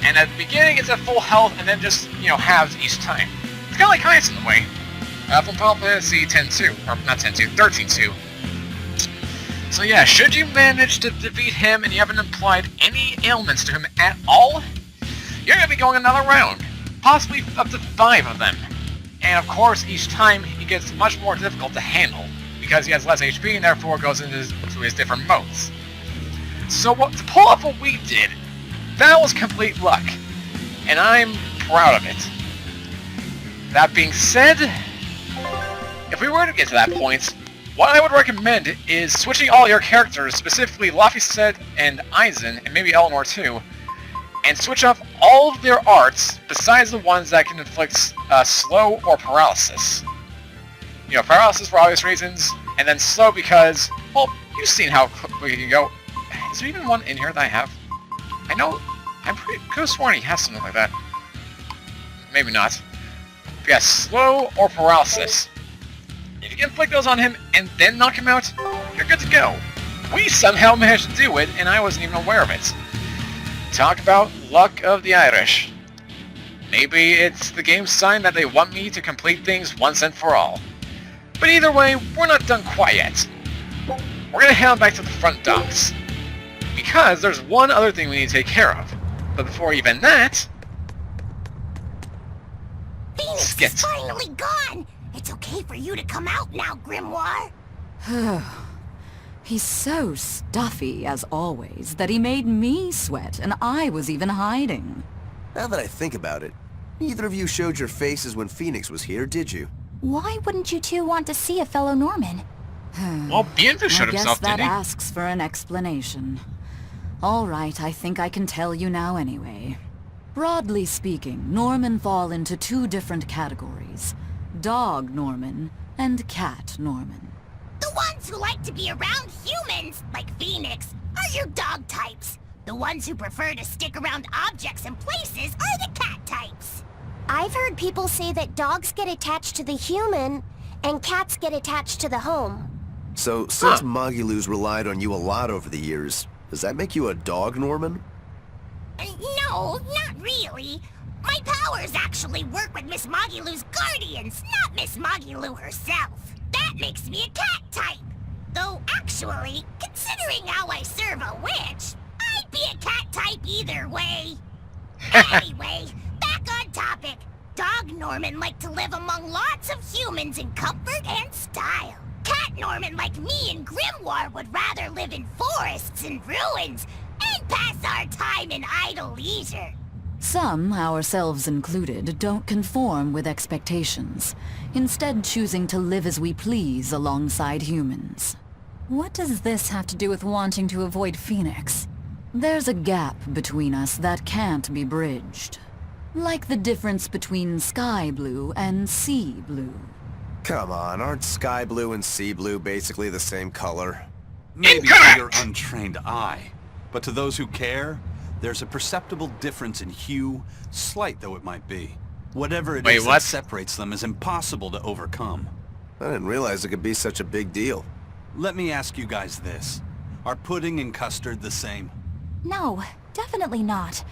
A: And at the beginning, it's at full health, and then just halves each time. It's kind of like Heights in a way, from Final Fantasy 10-2, or not 10-2, 13-2. So yeah, should you manage to defeat him and you haven't applied any ailments to him at all, you're going to be going another round, possibly up to 5 of them. And of course, each time he gets much more difficult to handle, because he has less HP and therefore goes into his different modes. So to pull off what we did, that was complete luck, and I'm proud of it. That being said, if we were to get to that point, what I would recommend is switching all your characters, specifically Laphicet and Aizen, and maybe Eleanor too, and switch off all of their arts, besides the ones that can inflict slow or paralysis. Paralysis for obvious reasons, and then slow because, well, you've seen how quick you can go. Is there even one in here that I have? I know, could have sworn he has something like that. Maybe not. But yeah, slow or paralysis. If you can inflict those on him and then knock him out, you're good to go. We somehow managed to do it, and I wasn't even aware of it. Talk about luck of the Irish. Maybe it's the game's sign that they want me to complete things once and for all. But either way, we're not done quite yet. We're gonna head on back to the front docks, because there's one other thing we need to take care of. But before even that...
D: Phoenix is finally gone! It's okay for you to come out now, Grimoire!
E: He's so stuffy, as always, that he made me sweat, and I was even hiding.
C: Now that I think about it, neither of you showed your faces when Phoenix was here, did you?
B: Why wouldn't you two want to see a fellow Norman?
A: Well, Bienfu showed himself,
E: I guess that
A: didn't he?
E: asks for an explanation. All right, I think I can tell you now anyway. Broadly speaking, Norman fall into 2 different categories. Dog Norman and Cat Norman.
D: The ones who like to be around humans, like Phoenix, are your dog types. The ones who prefer to stick around objects and places are the cat types.
H: I've heard people say that dogs get attached to the human, and cats get attached to the home.
C: So, since Magilou's relied on you a lot over the years, does that make you a dog Norman?
D: No, not really. My powers actually work with Miss Magilou's guardians, not Miss Magilou herself. That makes me a cat type. Though actually, considering how I serve a witch, I'd be a cat type either way. Anyway, back on topic. Dog Norman like to live among lots of humans in comfort and style. Cat Norman like me and Grimoire would rather live in forests and ruins and pass our time in idle leisure.
E: Some, ourselves included, don't conform with expectations, instead choosing to live as we please alongside humans.
B: What does this have to do with wanting to avoid Phoenix?
E: There's a gap between us that can't be bridged. Like the difference between sky blue and sea blue.
C: Come on, aren't sky blue and sea blue basically the same color?
F: Maybe to your untrained eye, but to those who care, there's a perceptible difference in hue, slight though it might be. Whatever it is that separates them is impossible to overcome.
C: I didn't realize it could be such a big deal.
F: Let me ask you guys this. Are pudding and custard the same?
B: No, definitely not.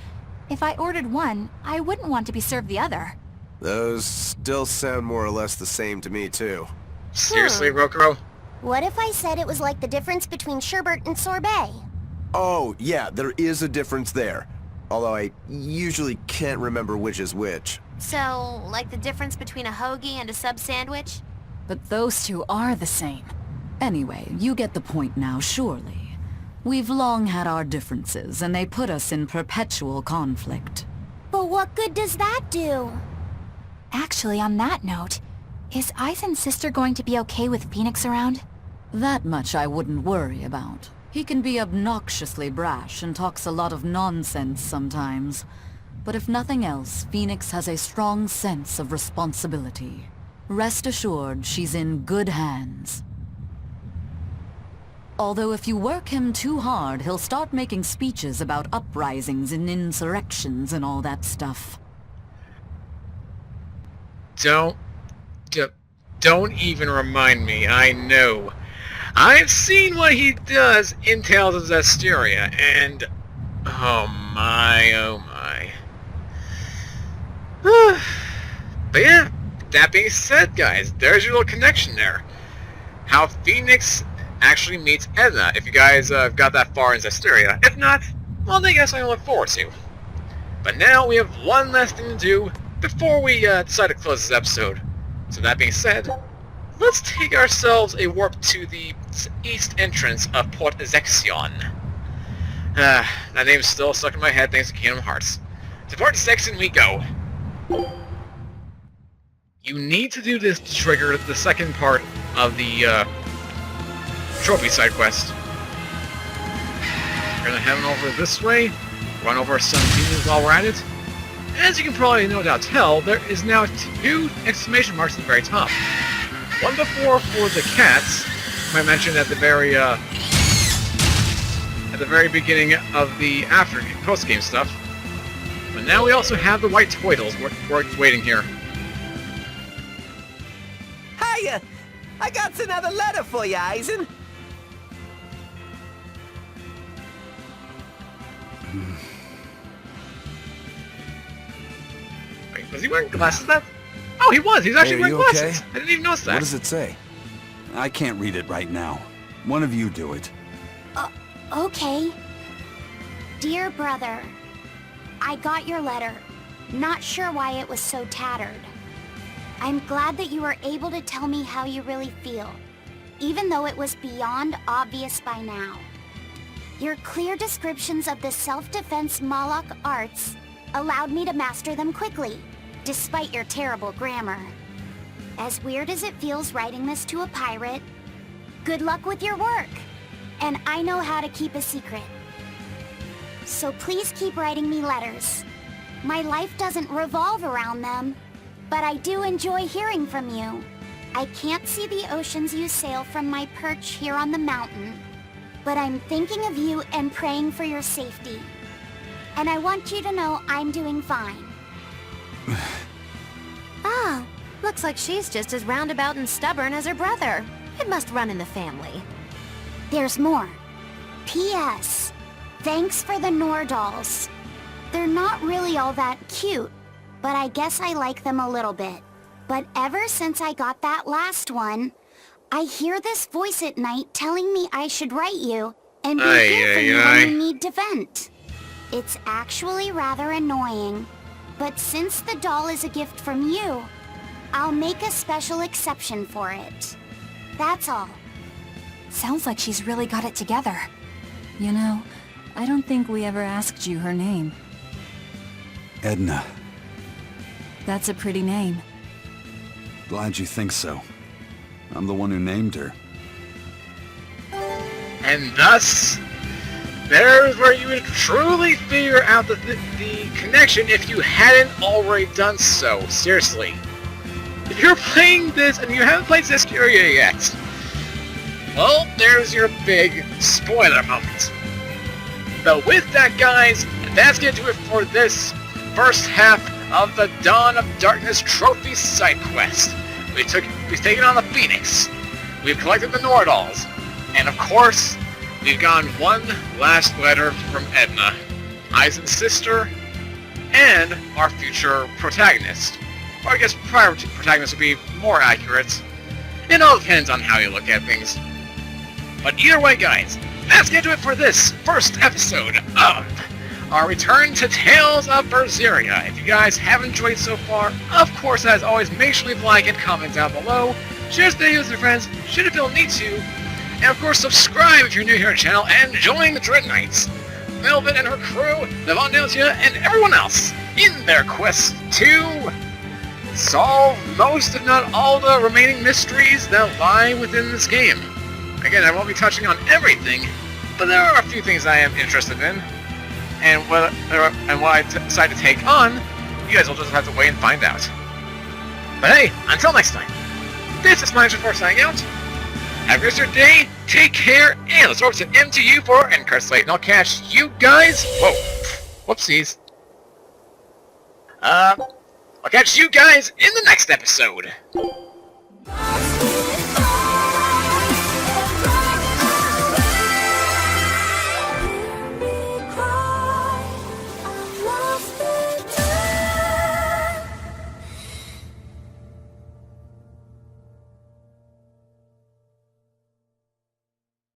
B: If I ordered one, I wouldn't want to be served the other.
C: Those still sound more or less the same to me, too.
A: Seriously, Rokuro?
H: What if I said it was like the difference between sherbet and sorbet?
C: Oh, yeah, there is a difference there. Although I usually can't remember which is which.
H: So, like the difference between a hoagie and a sub sandwich?
B: But those two are the same.
E: Anyway, you get the point now, surely. We've long had our differences, and they put us in perpetual conflict.
H: But what good does that do?
B: Actually, on that note, is Aizen's sister going to be okay with Phoenix around?
E: That much I wouldn't worry about. He can be obnoxiously brash and talks a lot of nonsense sometimes. But if nothing else, Phoenix has a strong sense of responsibility. Rest assured, she's in good hands. Although if you work him too hard, he'll start making speeches about uprisings and insurrections and all that stuff.
A: Don't even remind me, I know. I've seen what he does in Tales of Zestiria, and... oh my. But yeah, that being said, guys, there's your little connection there. How Phoenix actually meets Edna, if you guys got that far in Zestiria. If not, well, then I guess I look forward to. But now we have one last thing to do before we decide to close this episode. So that being said, let's take ourselves a warp to the east entrance of Port Zexion. That name is still stuck in my head thanks to Kingdom Hearts. To Port Zexion we go. You need to do this to trigger the second part of the trophy side quest. We're gonna head on over this way, run over some demons while we're at it. As you can probably no doubt tell, there is now 2 exclamation marks at the very top. One before for the cats, I mentioned at the very beginning of the post-game stuff. But now we also have the white turtles waiting here.
G: Hiya! I got another letter for you, Aizen.
A: Wait, was he wearing glasses then? Oh, he was! He's actually wearing glasses!
C: Okay?
A: I didn't even notice that.
C: What does it say?
F: I can't read it right now. One of you do it.
H: Okay. Dear brother, I got your letter. Not sure why it was so tattered. I'm glad that you were able to tell me how you really feel, even though it was beyond obvious by now. Your clear descriptions of the self-defense Malak arts allowed me to master them quickly, despite your terrible grammar. As weird as it feels writing this to a pirate, good luck with your work, and I know how to keep a secret. So please keep writing me letters. My life doesn't revolve around them, but I do enjoy hearing from you. I can't see the oceans you sail from my perch here on the mountain, but I'm thinking of you and praying for your safety. And I want you to know I'm doing fine. Ah, looks like she's just as roundabout and stubborn as her brother. It must run in the family.
B: There's more. P.S. Thanks for the Nordals. They're not really all that cute, but I guess I like them a little bit. But ever since I got that last one, I hear this voice at night telling me I should write you and be here for you when you need to vent. It's actually rather annoying,
H: But since the doll is a gift from you, I'll make a special exception for it. That's all.
B: Sounds like she's really got it together.
E: You know, I don't think we ever asked you her name.
F: Edna.
E: That's a pretty name.
F: Glad you think so. I'm the one who named her.
A: And thus, there's where you would truly figure out the connection if you hadn't already done so. Seriously. If you're playing this and you haven't played Zestiria yet, well, there's your big spoiler moment. But with that, guys, that's gonna do it for this first half of the Dawn of Darkness trophy side quest. We've taken on the Phoenix, we've collected the Nordals, and of course, we've gotten one last letter from Edna, Eisen's sister, and our future protagonist. Or I guess prior protagonist would be more accurate. It all depends on how you look at things. But either way, guys, that's gonna do it for this first episode of our return to Tales of Berseria. If you guys have enjoyed so far, of course, as always, make sure you leave a like and comment down below. Share this video with your friends, should you feel need to. And of course, subscribe if you're new here to the channel, and join the Dread Knights, Melvin and her crew, Devon Deltia, and everyone else in their quest to solve most, if not all, the remaining mysteries that lie within this game. Again, I won't be touching on everything, but there are a few things I am interested in. And what I decide to take on, you guys will just have to wait and find out. But hey, until next time, this is MyNinja4 signing out. Have a great rest of your day, take care, and let's over to MTU for Endcard Slate, and I'll catch you guys... Whoa. Whoopsies. I'll catch you guys in the next episode.